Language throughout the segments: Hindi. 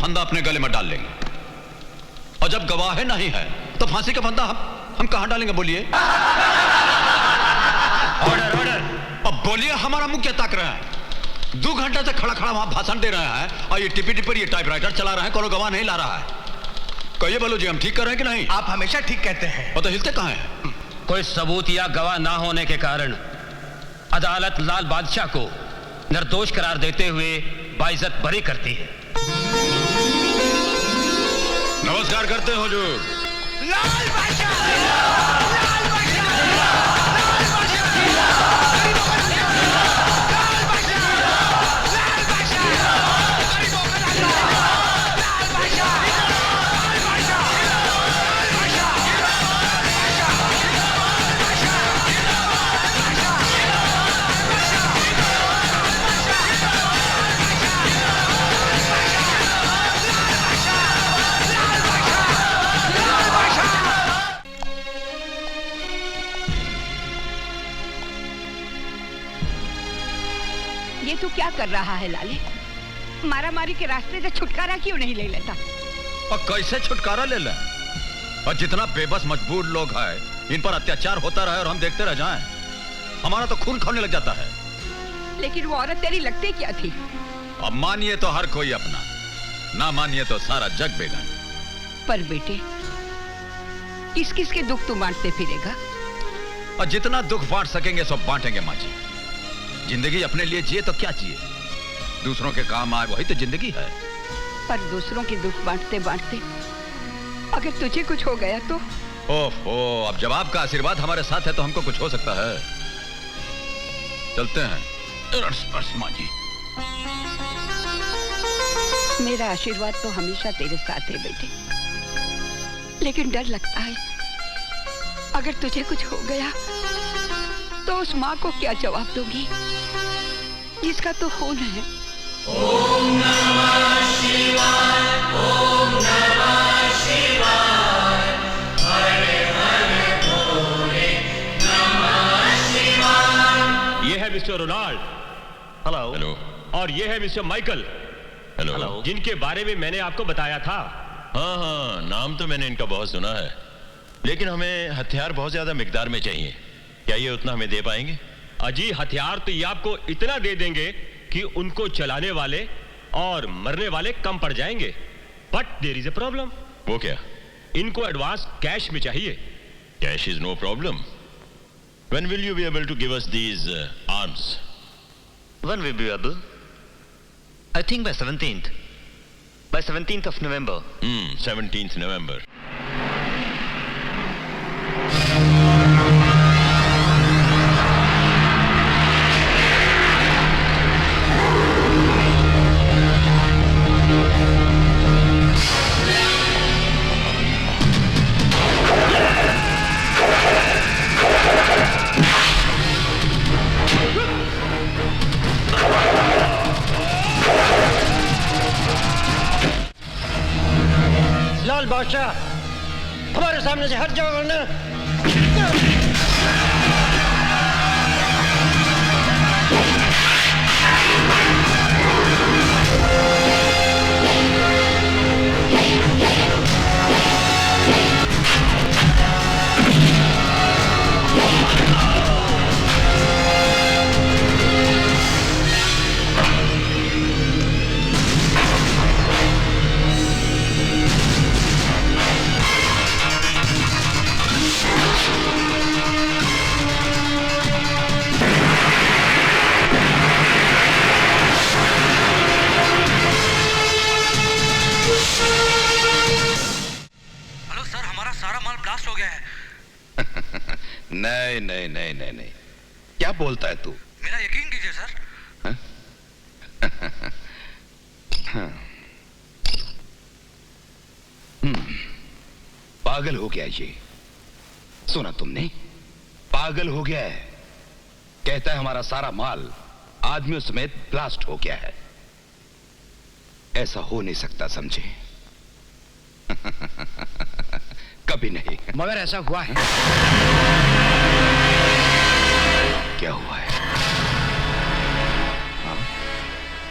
फंदा अपने गले में डाल लेंगे, और जब गवाह नहीं है तो फांसी का फंदा हम कहां डालेंगे? बोलिए। Order order. अब बोलिए, हमारा मुंह क्या ताक रहा है? 2 घंटे से खड़ा खड़ा वहां भाषण दे रहे हैं और ये टिपी टिपर ये टाइपराइटर चला रहे हैं, कोनो गवाह नहीं ला रहा है। कहिए बोलो जी, हम ठीक कर रहे हैं कि नहीं? आप हमेशा ठीक कहते हैं। और तो हिलते कहां हैं? कोई सबूत या गवाह ना होने के कारण अदालत लाल बादशाह को निर्दोष करार देते हुए बाइज्जत बरी करती है। नमस्कार करते हो हुजूर। लाल बादशाह, लाल बादशाह, ये तू क्या कर रहा है लाले? मारामारी के रास्ते से छुटकारा क्यों नहीं ले लेता? और कैसे छुटकारा ले लें? और जितना बेबस मजबूर लोग हैं, इन पर अत्याचार होता रहे और हम देखते रह जाएं, हमारा तो खून खौलने लग जाता है। लेकिन वो औरत तेरी लगती क्या थी? अब मानिए तो हर कोई अपना, ना मानिए तो सारा जग बेगाना। पर बेटे, किस किस के दुख तू बांटते फिरेगा? और जितना दुख बांट सकेंगे सब बांटेंगे माँ जी। जिंदगी अपने लिए जिए तो क्या जिए, दूसरों के काम आए वही तो जिंदगी है। पर दूसरों के दुख बांटते बांटते अगर तुझे कुछ हो गया तो? ओहो, अब जब आपका आशीर्वाद हमारे साथ है तो हमको कुछ हो सकता है। चलते हैं माँ जी। मेरा आशीर्वाद तो हमेशा तेरे साथ है बेटे, लेकिन डर लगता है अगर तुझे कुछ हो गया तो उस माँ को क्या जवाब दोगी जिसका तो खून है? ओम नमः शिवाय, ओम नमः शिवाय, हरे हरे भोले नमः शिवाय। ये है मिस्टर रोनाल्ड। हेलो। हेलो। और ये है मिस्टर माइकल। हेलो। जिनके बारे में मैंने आपको बताया था। हाँ हाँ, नाम तो मैंने इनका बहुत सुना है, लेकिन हमें हथियार बहुत ज्यादा मिकदार में चाहिए। क्या ये उतना हमें दे पाएंगे? अजी, हथियार तो ये आपको इतना दे देंगे कि उनको चलाने वाले और मरने वाले कम पड़ जाएंगे। But there is a problem. वो क्या? इनको एडवांस कैश में चाहिए। Cash is no problem. When will you be able to give us these arms? When will be able? I think by 17th. By 17th of November. 17th November. लाल बादशाह, हमारे सामने से हट जाओ वरना। नहीं नहीं नहीं नहीं नहीं, क्या बोलता है तू? मेरा यकीन कीजिए सर। पागल हो गया ये। सुना तुमने? पागल हो गया है। कहता है हमारा सारा माल आदमियों समेत ब्लास्ट हो गया है। ऐसा हो नहीं सकता, समझे? कभी नहीं। मगर ऐसा हुआ है। क्या हुआ है? हाँ?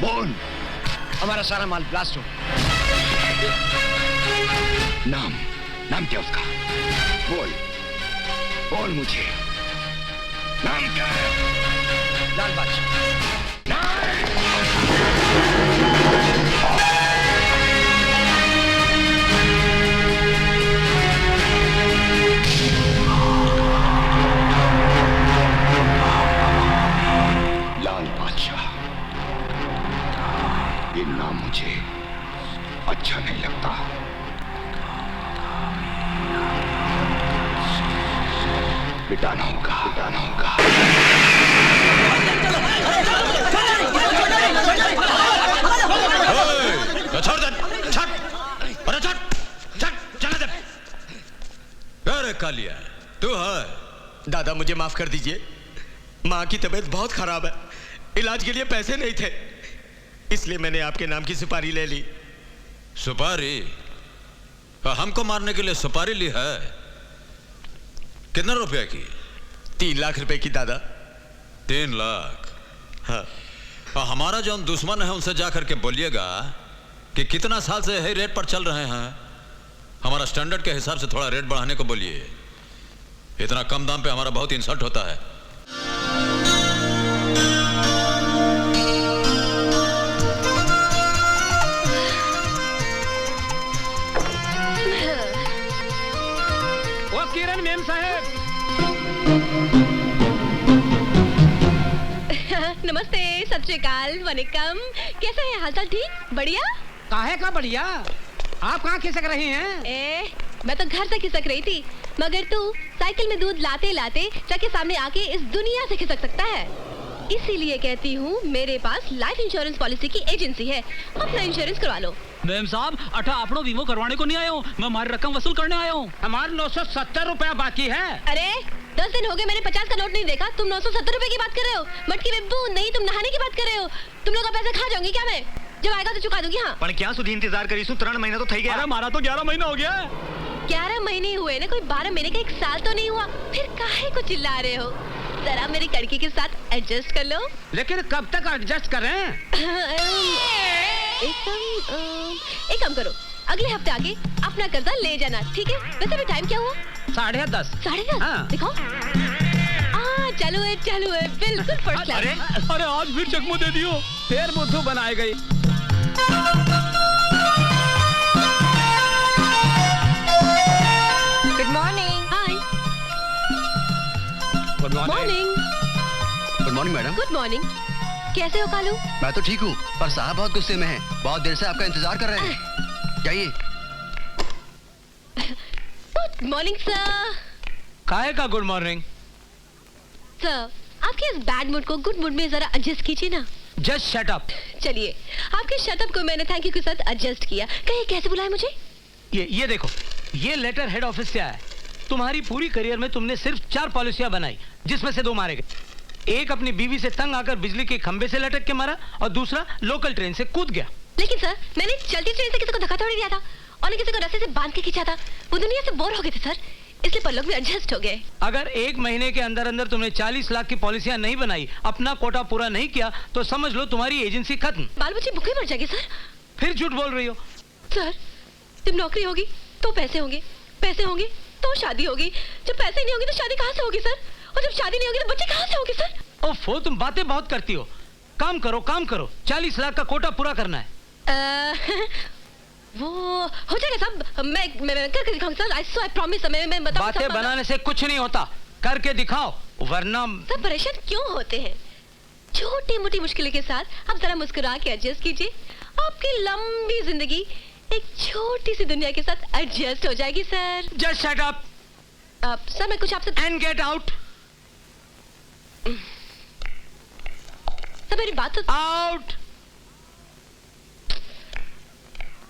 बोल। हमारा सारा माल ब्लास्ट हो गया। नाम नाम क्या उसका? बोल बोल मुझे, नाम क्या है? लाल बादशाह। लाल बादशाह, ये नाम मुझे अच्छा नहीं लगता। बिटाना होगा, बिटाना होगा। छोड़ दे, छट, अरे छट, छट, चला दे। अरे कालिया, तू है? दादा मुझे माफ कर दीजिए, माँ की तबीयत बहुत खराब है, इलाज के लिए पैसे नहीं थे, इसलिए मैंने आपके नाम की सुपारी ले ली। सुपारी? हमको मारने के लिए सुपारी ली है? कितने रुपए की? 3 लाख रुपए की दादा। 3 लाख? हाँ। हमारा जो दुश्मन है उनसे जाकर के बोलिएगा कि कितना साल से यही रेट पर चल रहे हैं, हमारा स्टैंडर्ड के हिसाब से थोड़ा रेट बढ़ाने को बोलिए। इतना कम दाम पे हमारा बहुत इंसल्ट होता है। वो किरण मेम साहब। नमस्ते, सत श्री अकाल, वनिकम। कैसे हैं? हालचाल ठीक? बढ़िया? काहे का बढ़िया? आप कहाँ खिसक रही हैं? मैं तो घर से खिसक रही थी, मगर तू साइकिल में दूध लाते लाते ट्रक के सामने आके इस दुनिया से खिसक सकता है। इसीलिए कहती हूँ, मेरे पास लाइफ इंश्योरेंस पॉलिसी की एजेंसी है, अपना इंश्योरेंस करवा लो। मैम साहब, अठा आपनो वीमो करवाने को नहीं आया हूँ, मैं हमारी रकम वसूल करने आया हूँ। हमारे 970 रुपया बाकी है। अरे 10 दिन हो गए, मैंने 50 का नोट नहीं देखा, तुम 970 रुपए की बात कर रहे हो? मटकी में बूंद नहीं, तुम नहाने की बात कर रहे हो? तुम लोग का पैसा खा जाऊंगी क्या मैं? जब आएगा तो चुका दूंगी। हाँ, पण क्या सुधी इंतजार करीशू? 3 महीना तो थई गया। अरे हमारा तो 11 महीना हो गया। 11 महीने हुए ना, कोई 12 महीने का 1 साल तो नहीं हुआ, फिर काहे को चिल्ला रहे हो? जरा मेरी कड़की के साथ एडजस्ट कर लो। लेकिन कब तक एडजस्ट करें? एक काम करो, अगले हफ्ते आके अपना कर्जा ले जाना, ठीक है? वैसे भी टाइम क्या हुआ? 10:30। 10:30? हाँ। दिखाओ। चालू है, बिल्कुल फर्स्ट क्लास। अरे आज फिर चकमो दे दियो, फिर बुद्धू बनाए गई। Good morning. Hi. Good morning. Good morning madam. Good morning. कैसे हो कालू? मैं तो ठीक हूँ, पर साहब बहुत गुस्से में हैं, बहुत देर से आपका इंतजार कर रहे हैं। जाइए। Good morning sir. काहे का गुड मॉर्निंग? सर, आपके इस बैड मूड को गुड मूड में जरा एडजस्ट कीजिए ना। Just shut up. चलिए, आपके शटअप को मैंने थैंक यू के साथ एडजस्ट किया। कहिए कैसे बुलाया मुझे? ये देखो, ये लेटर हेड ऑफिस से आया है। तुम्हारी पूरी करियर में तुमने सिर्फ 4 पॉलिसियां बनाई, जिसमें से 2 मारे गए। एक अपनी बीवी से तंग आकर बिजली के खंबे से लटक के मारा, और दूसरा लोकल ट्रेन से कूद गया। लेकिन सर, मैंने चलती ट्रेन से किसी को धक्का थोड़ी दिया था, और न किसी को रस्से से बांध के खींचा था। वो दुनिया से बोर हो गए थे सर, इसलिए पर लोग भी एडजस्ट हो गए। अगर 1 महीने के अंदर अंदर तुमने 40 लाख की पॉलिसियां नहीं बनाई, अपना कोटा पूरा नहीं किया, तो समझ लो तुम्हारी एजेंसी खत्म। बाल बच्चे भूखे मर जाएंगे सर। फिर झूठ बोल रही हो। सर, जब नौकरी होगी तो पैसे होंगे, पैसे होंगे तो शादी होगी, जब पैसे नहीं होंगे तो शादी कहाँ से होगी सर? और जब शादी नहीं होगी तो बच्चे कहाँ से होंगे सर? ओफो, तुम बातें बहुत करती हो। काम करो, 40 लाख का कोटा पूरा करना है। वो हो जाएगा साहब, मैं करके दिखाऊंगा सर। I promise, मैं बताऊं। बातें बनाने से कुछ नहीं होता, करके दिखाओ, वरना। सब परेशान क्यों होते हैं? छोटी मोटी मुश्किलों के साथ आप जरा मुस्कुरा के एडजस्ट कीजिए, आपकी लंबी जिंदगी एक छोटी सी दुनिया के साथ एडजस्ट हो जाएगी sir. Just shut up. Sir, मैं कुछ आपसे। And get out. सर, मेरी बात तो। आउट।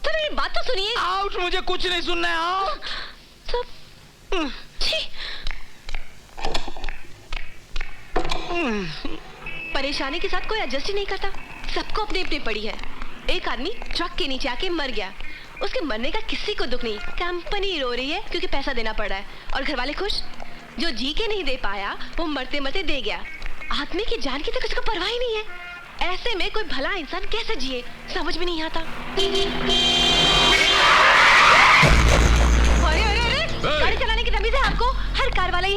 सर, मेरी बात तो सुनिए। आउट। मुझे कुछ नहीं सुनना है। आउट। सर, परेशानी के साथ कोई एडजस्ट ही नहीं करता, सबको अपनी अपनी पड़ी है। एक आदमी ट्रक के नीचे आके मर गया, उसके मरने का किसी को दुख नहीं, कंपनी रो रही है क्योंकि पैसा देना पड़ रहा है, और घर वाले खुश। जो जी के नहीं दे पाया वो मरते मरते दे गया। आदमी की जान की तो किसी को परवाह ही नहीं है। ऐसे में कोई भला इंसान कैसे जिए, समझ में नहीं आता।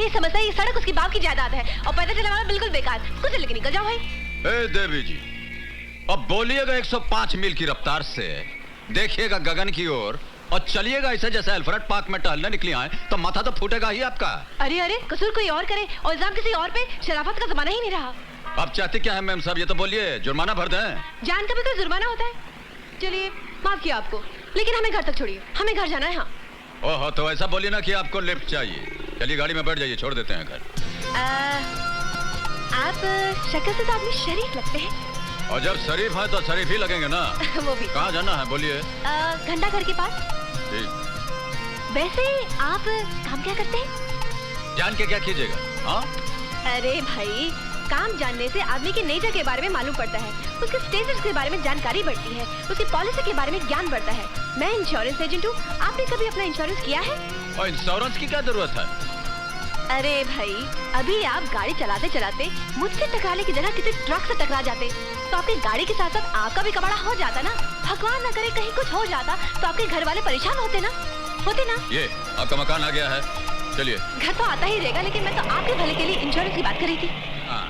नहीं समझता ये सड़क उसकी बाप की जायदाद है और पैदल चलने वाला बिल्कुल बेकार। कुछ लेके निकल जाओ भाई। ए देवी जी, अब बोलिएगा 105 मील की रफ्तार से, देखिएगा गगन की ओर और चलिएगा ऐसे जैसे अल्फ्रेड पार्क में टहलने निकली आए, तो माथा तो फूटेगा ही आपका। अरे अरे, कसूर कोई और करे और इल्जाम किसी और पे, शराफत का जमाना ही नहीं रहा। अब चाहती क्या है मैम साहब, ये तो बोलिए, जुर्माना भर दें। जान का भी कोई जुर्माना होता है? चलिए माफ किया आपको, लेकिन हमें घर तक छोड़िए, हमें घर जाना है। हाँ। ओहो, तो ऐसा बोलिए ना कि आपको लिफ्ट चाहिए। चलिए गाड़ी में बैठ जाइए, छोड़ देते हैं घर। आप शक्ल से तो आदमी शरीफ लगते हैं। और जब शरीफ है तो शरीफ ही लगेंगे ना। वो भी। कहाँ जाना है बोलिए? घंटा घर के पास। ठीक। वैसे आप काम क्या करते हैं? जान के क्या कीजिएगा? हाँ? अरे भाई, काम जानने से आदमी की नेचर के बारे में मालूम पड़ता है, उसके स्टेटस के बारे में जानकारी बढ़ती है, उसकी पॉलिसी के बारे में ज्ञान बढ़ता है। मैं इंश्योरेंस एजेंट हूँ, आपने कभी अपना इंश्योरेंस किया है? और इंश्योरेंस की क्या जरूरत है? अरे भाई, अभी आप गाड़ी चलाते चलाते मुझसे टकराने की जगह किसी ट्रक से टकरा जाते तो आपकी गाड़ी के साथ साथ आपका भी कबाड़ा हो जाता ना। भगवान न करे कहीं कुछ हो जाता तो आपके घर वाले परेशान होते ना। ये आपका मकान आ गया है, चलिए। घर तो आता ही रहेगा, लेकिन मैं तो आपके भले के लिए इंश्योरेंस की बात कर रही थी। हाँ,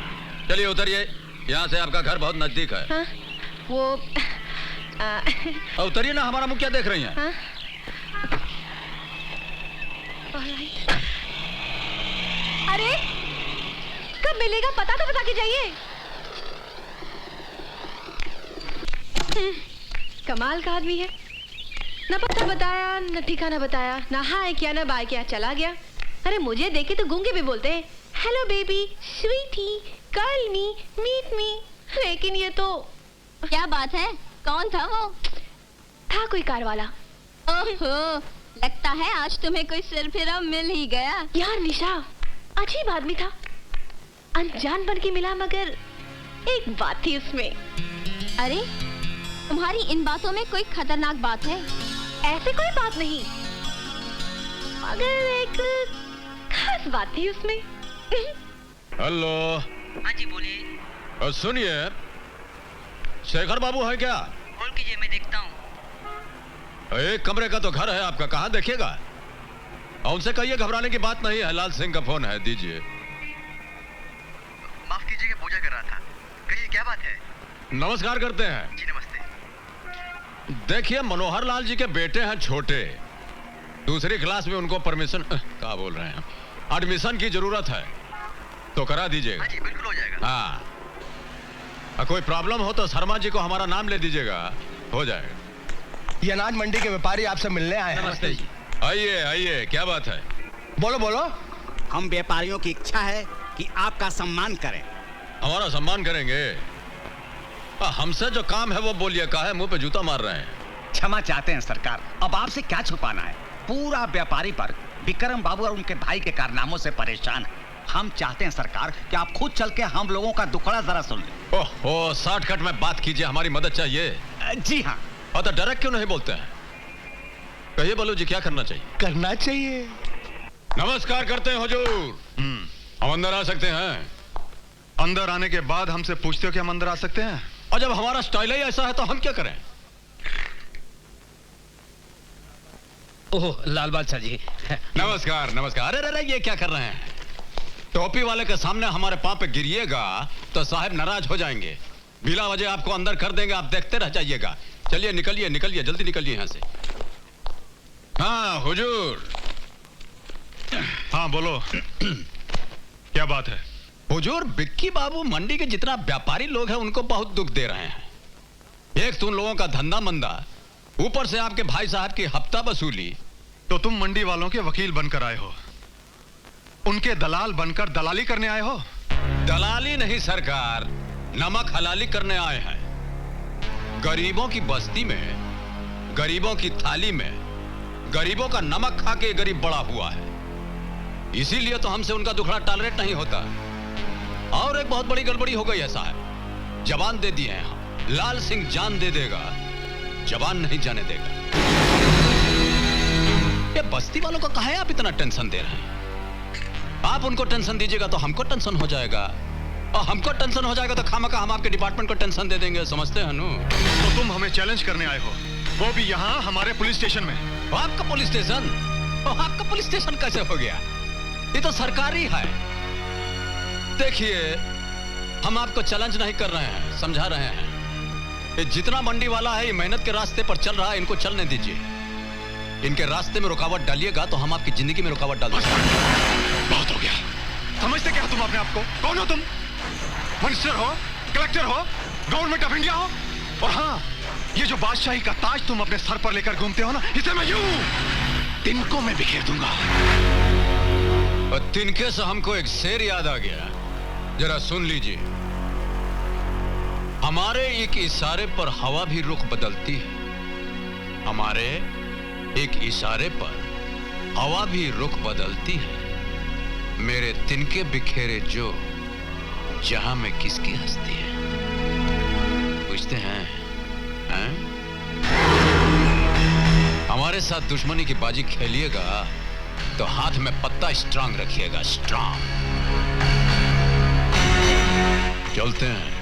चलिए उतरिए, यहाँ से आपका घर बहुत नजदीक है। हाँ, वो उतरिए ना, हमारा मुंह क्या देख रही हैं? हाँ? अरे कब मिलेगा पता तो बता के जाइए। कमाल का आदमी है, न पता बताया न ठिकाना बताया, ना हाय किया न बाय किया, चला गया। अरे मुझे देखे तो गूंगे भी बोलते हैं, hello baby, sweetie, call me, meet me. लेकिन ये तो क्या बात है, कौन था वो? था कोई कार वाला। ओहो, लगता है आज तुम्हें कोई सिरफिरा मिल ही गया। यार निशा, अजीब आदमी था, अनजान बन के मिला, मगर एक बात थी उसमें। अरे तुम्हारी इन बातों में कोई खतरनाक बात है? ऐसे कोई बात नहीं, मगर एक खास बात थी उसमें। हेलो। हाँ जी बोलिए। सुनिए, शेखर बाबू है क्या? कॉल कीजिए, मैं देखता हूँ। एक कमरे का तो घर है आपका, कहाँ देखेगा? और उनसे कहिए घबराने की बात नहीं है, लाल सिंह का फोन है, दीजिए। माफ कीजिएगा, पूजा कर रहा था। कहिए क्या बात है? नमस्कार करते हैं। जी नमस्ते। देखिए, मनोहर लाल जी के बेटे हैं छोटे, दूसरी क्लास में, उनको परमिशन क्या बोल रहे हैं, एडमिशन की जरूरत है, तो करा दीजिएगा। हाँ जी बिल्कुल हो जाएगा। हाँ, कोई प्रॉब्लम हो तो शर्मा जी को हमारा नाम ले दीजिएगा, हो जाएगा। ये अनाज मंडी के व्यापारी आपसे मिलने आए हैं। नमस्ते जी। आइए आइए, क्या बात है? बोलो बोलो। हम व्यापारियों की इच्छा है कि आपका सम्मान करें। हमारा सम्मान करेंगे? हमसे जो काम है वो बोलिए, काहे मुंह पे जूता मार रहे हैं? क्षमा चाहते हैं सरकार, अब आपसे क्या छुपाना है, पूरा व्यापारी वर्ग विक्रम बाबू और उनके भाई के कारनामों से परेशान है। हम चाहते हैं सरकार कि आप खुद चल के हम लोगों का दुखड़ा जरा सुन लें। ओहो, शॉर्टकट में बात कीजिए, हमारी मदद चाहिए। जी हाँ। और तो डायरेक्ट क्यों नहीं बोलते हैं? कहिए बोलो जी, क्या करना चाहिए? करना चाहिए। नमस्कार करते हैं हुजूर। हम अंदर आ सकते हैं? अंदर आने के बाद हमसे पूछते हो कि हम अंदर आ सकते हैं? और जब हमारा स्टाइल ही ऐसा है तो हम क्या करें? ओह लाल बादशाह जी। नमस्कार नमस्कार। अरे अरे, ये क्या कर रहे हैं? टोपी वाले के सामने हमारे पांव पे गिरिएगा तो साहब नाराज हो जाएंगे, बिला वजह आपको अंदर कर देंगे, आप देखते रह जाइएगा। चलिए निकलिए निकलिए, जल्दी निकलिए यहाँ से। हाँ हुजूर। हाँ बोलो। क्या बात है? हुजूर, बिक्की बाबू मंडी के जितना व्यापारी लोग हैं उनको बहुत दुख दे रहे हैं। एक तो उन लोगों का धंधा मंदा, ऊपर से आपके भाई साहब की हफ्ता वसूली। तो तुम मंडी वालों के वकील बनकर आए हो, उनके दलाल बनकर दलाली करने आए हो? दलाली नहीं सरकार, नमक हलाली करने आए हैं। गरीबों की बस्ती में, गरीबों की थाली में, गरीबों का नमक खा के गरीब बड़ा हुआ है, इसीलिए तो हमसे उनका दुखड़ा टॉलरेट नहीं होता। और एक बहुत बड़ी गड़बड़ी हो गई है साहब, जबान दे दिए हैं हम, लाल सिंह जान दे देगा, जबान नहीं जाने देगा। ये बस्ती वालों को कहा है आप इतना टेंशन दे रहे हैं? आप उनको टेंशन दीजिएगा तो हमको टेंशन हो जाएगा, और हमको टेंशन हो जाएगा तो खामखा हम आपके डिपार्टमेंट को टेंशन दे देंगे, समझते हैं नु? तो तुम हमें चैलेंज करने आए हो, वो भी यहाँ हमारे पुलिस स्टेशन में। आपका पुलिस स्टेशन? आपका पुलिस स्टेशन कैसे हो गया? ये तो सरकारी है। देखिए, हम आपको चैलेंज नहीं कर रहे हैं, समझा रहे हैं। ये जितना मंडी वाला है ये मेहनत के रास्ते पर चल रहा है, इनको चलने दीजिए। इनके रास्ते में रुकावट डालिएगा तो हम आपकी जिंदगी में रुकावट डाल देंगे। बहुत हो गया। समझते क्या तुम अपने आप को? कौन हो तुम? मिनिस्टर हो, कलेक्टर हो, गवर्नमेंट ऑफ इंडिया हो? और हाँ, ये जो बादशाही का ताज तुम अपने सर पर लेकर घूमते हो ना, इसे मैं यूं तिनकों में बिखेर दूंगा। और तिनके से हमको एक शेर याद आ गया, जरा सुन लीजिए। हमारे एक इशारे पर हवा भी रुख बदलती है, हमारे एक इशारे पर हवा भी रुख बदलती है। मेरे तिनके बिखेरे जो जहां में किसकी हस्ती है, पूछते हैं, हैं? हमारे साथ दुश्मनी की बाजी खेलिएगा तो हाथ में पत्ता स्ट्रांग रखिएगा, स्ट्रांग। चलते हैं।